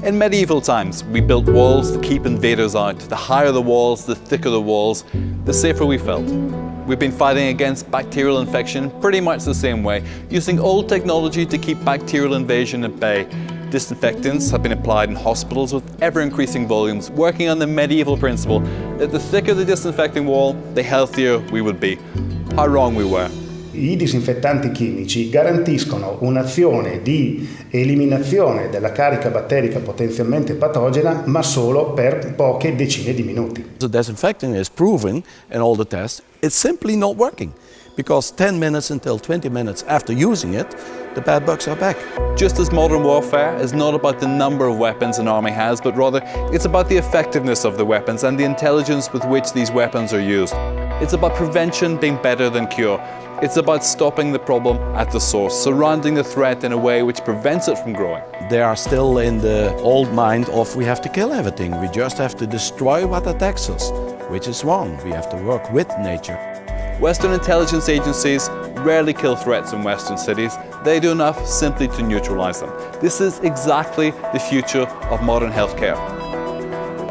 In medieval times, we built walls to keep invaders out. The higher the walls, the thicker the walls, the safer we felt. We've been fighting against bacterial infection pretty much the same way, using old technology to keep bacterial invasion at bay. Disinfectants have been applied in hospitals with ever-increasing volumes, working on the medieval principle that the thicker the disinfecting wall, the healthier we would be. How wrong we were. I disinfettanti chimici garantiscono un'azione di eliminazione della carica batterica potenzialmente patogena, ma solo per poche decine di minuti. The disinfectant is proven in all the tests, it's simply not working. Because 10 minutes until 20 minutes after using it, the bad bugs are back. Just as modern warfare is not about the number of weapons an army has, but rather it's about the effectiveness of the weapons and the intelligence with which these weapons are used. It's about prevention being better than cure. It's about stopping the problem at the source, surrounding the threat in a way which prevents it from growing. They are still in the old mind of we have to kill everything, we just have to destroy what attacks us, which is wrong. We have to work with nature. Western intelligence agencies rarely kill threats in Western cities. They do enough simply to neutralize them. This is exactly the future of modern healthcare.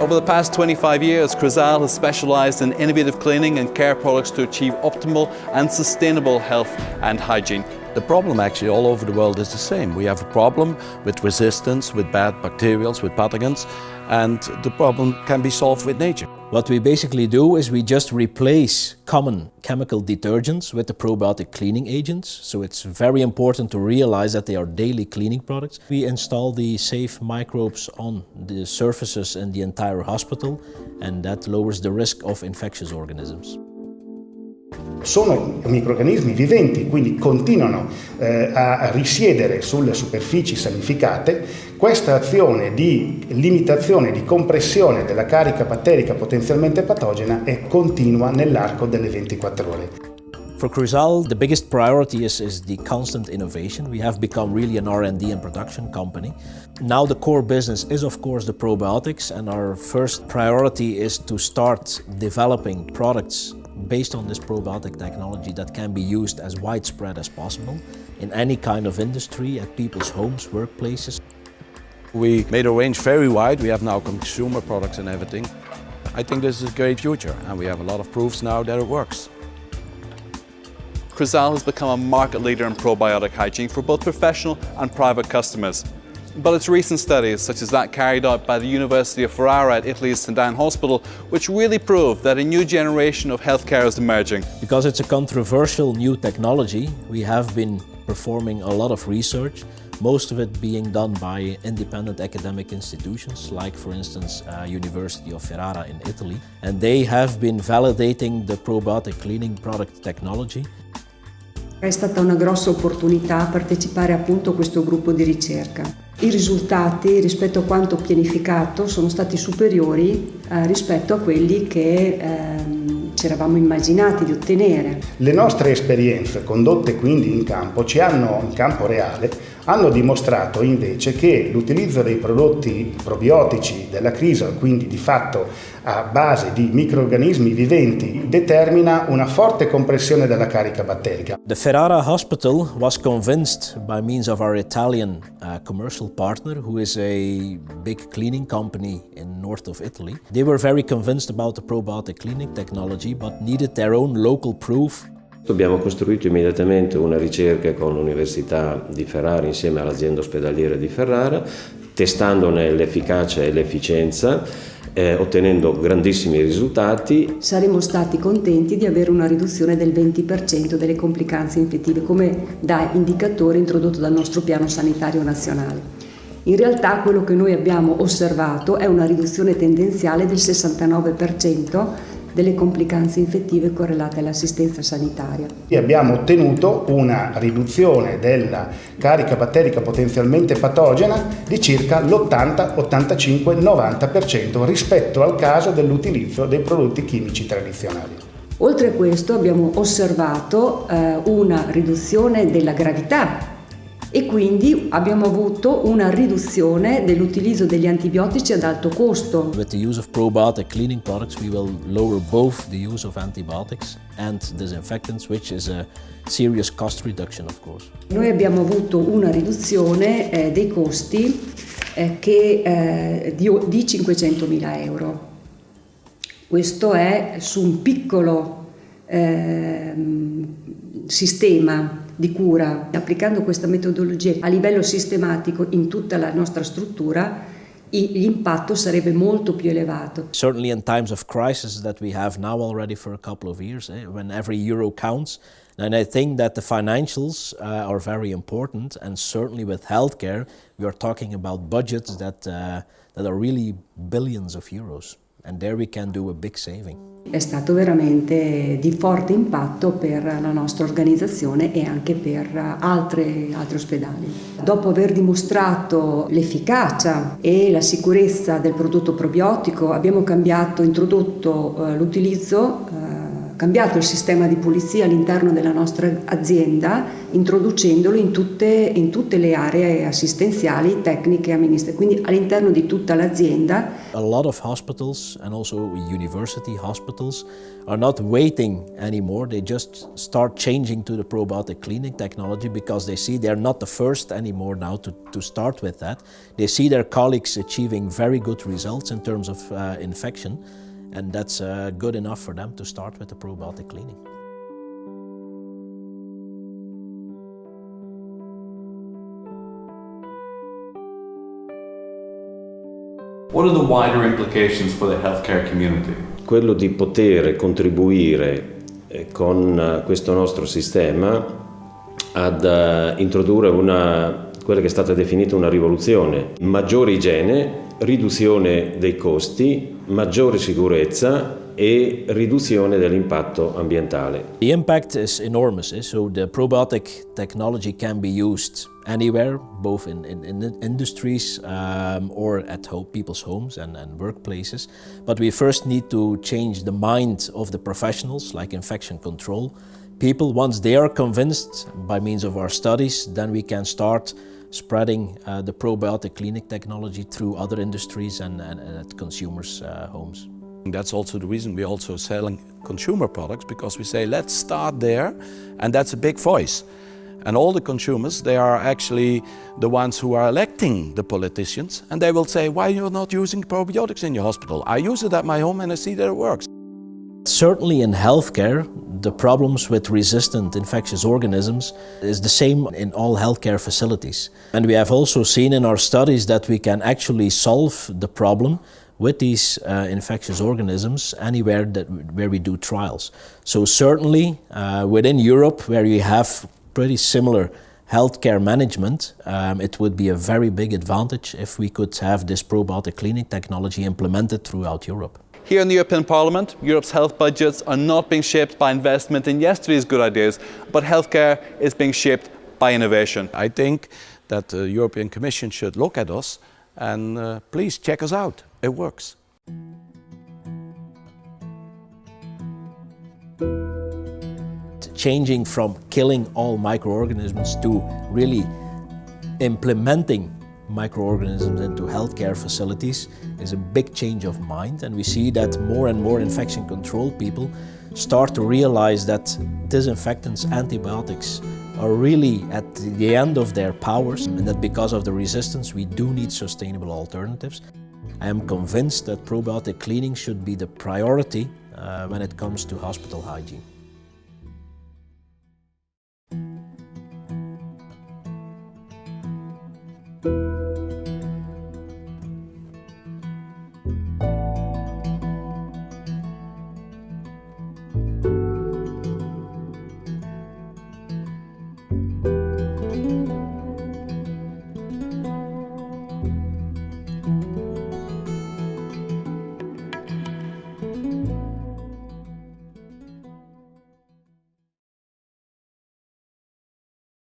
Over the past 25 years, Chrisal has specialized in innovative cleaning and care products to achieve optimal and sustainable health and hygiene. The problem actually all over the world is the same. We have a problem with resistance, with bad bacterials, with pathogens, and the problem can be solved with nature. What we basically do is we just replace common chemical detergents with the probiotic cleaning agents. So it's very important to realize that they are daily cleaning products. We install the safe microbes on the surfaces in the entire hospital, and that lowers the risk of infectious organisms. Sono microrganismi viventi, quindi continuano a risiedere sulle superfici sanificate. Questa azione di limitazione, di compressione della carica batterica potenzialmente patogena è continua nell'arco delle 24 ore. For Chrisal, the biggest priority is the constant innovation. We have become really an R&D and production company. Now the core business is of course the probiotics, and our first priority is to start developing products based on this probiotic technology that can be used as widespread as possible in any kind of industry, at people's homes, workplaces. We made a range very wide. We have now consumer products and everything. I think this is a great future, and we have a lot of proofs now that it works. Chrisal has become a market leader in probiotic hygiene for both professional and private customers. But its recent studies, such as that carried out by the University of Ferrara at Italy's St. Anne Hospital, which really prove that a new generation of healthcare is emerging. Because it's a controversial new technology, we have been performing a lot of research, most of it being done by independent academic institutions, like for instance University of Ferrara in Italy, and they have been validating the probiotic cleaning product technology. È stata una grossa opportunità partecipare appunto a questo gruppo di ricerca. I risultati rispetto a quanto pianificato sono stati superiori rispetto a quelli che ci eravamo immaginati di ottenere. Le nostre esperienze condotte quindi in campo reale, hanno dimostrato invece che l'utilizzo dei prodotti probiotici della Chrisal, quindi di fatto a base di microrganismi viventi, determina una forte compressione della carica batterica. The Ferrara Hospital was convinced by means of our Italian commercial partner, who is a big cleaning company in north of Italy. They were very convinced about the probiotic cleaning technology, but needed their own local proof. Abbiamo costruito immediatamente una ricerca con l'Università di Ferrara insieme all'azienda ospedaliera di Ferrara, testandone l'efficacia e l'efficienza, ottenendo grandissimi risultati. Saremmo stati contenti di avere una riduzione del 20% delle complicanze infettive, come da indicatore introdotto dal nostro piano sanitario nazionale. In realtà quello che noi abbiamo osservato è una riduzione tendenziale del 69% delle complicanze infettive correlate all'assistenza sanitaria. E abbiamo ottenuto una riduzione della carica batterica potenzialmente patogena di circa l'80, 85, 90% rispetto al caso dell'utilizzo dei prodotti chimici tradizionali. Oltre a questo abbiamo osservato una riduzione della gravità e quindi abbiamo avuto una riduzione dell'utilizzo degli antibiotici ad alto costo. With the use of probiotic cleaning products, we will lower both the use of antibiotics and disinfectants, which is a serious cost reduction, of course. Noi abbiamo avuto una riduzione dei costi di 500.000 euro. Questo è su un piccolo sistema di cura. Applicando questa metodologia a livello sistematico in tutta la nostra struttura, l'impatto sarebbe molto più elevato. Certainly in times of crisis that we have now already for a couple of years, when every euro counts, and I think that the financials are very important, and certainly with healthcare, we are talking about budgets that are really billions of euros. And there we can do a big saving. È stato veramente di forte impatto per la nostra organizzazione e anche per altri ospedali. Dopo aver dimostrato l'efficacia e la sicurezza del prodotto probiotico, abbiamo introdotto l'utilizzo, cambiato il sistema di pulizia all'interno della nostra azienda, introducendolo in tutte le aree assistenziali, tecniche e amministrative, quindi all'interno di tutta l'azienda. A lot of hospitals and also university hospitals are not waiting anymore. They just start changing to the probiotic cleaning technology because they see they're not the first anymore now to start with that. They see their colleagues achieving very good results in terms of infection. And that's good enough for them to start with the probiotic cleaning. What are the wider implications for the healthcare community? Quello di poter contribuire con questo nostro sistema ad introdurre quella che è stata definita una rivoluzione: maggiore igiene, riduzione dei costi, maggiore sicurezza e riduzione dell'impatto ambientale. The impact is enormous, so the probiotic technology can be used anywhere, both in industries or at people's homes and workplaces. But we first need to change the mind of the professionals, like infection control people. Once they are convinced by means of our studies, then we can start spreading the probiotic cleaning technology through other industries and at consumers' homes. That's also the reason we're also selling consumer products, because we say let's start there, and that's a big voice. And all the consumers, they are actually the ones who are electing the politicians, and they will say, why you're not using probiotics in your hospital? I use it at my home and I see that it works. Certainly in healthcare, the problems with resistant infectious organisms is the same in all healthcare facilities. And we have also seen in our studies that we can actually solve the problem with these infectious organisms anywhere where we do trials. So certainly within Europe, where you have pretty similar healthcare management, it would be a very big advantage if we could have this probiotic cleaning technology implemented throughout Europe. Here in the European Parliament, Europe's health budgets are not being shaped by investment in yesterday's good ideas, but healthcare is being shaped by innovation. I think that the European Commission should look at us and please check us out. It works. Changing from killing all microorganisms to really implementing microorganisms into healthcare facilities is a big change of mind, and we see that more and more infection control people start to realize that disinfectants, antibiotics are really at the end of their powers, and that because of the resistance we do need sustainable alternatives. I am convinced that probiotic cleaning should be the priority when it comes to hospital hygiene.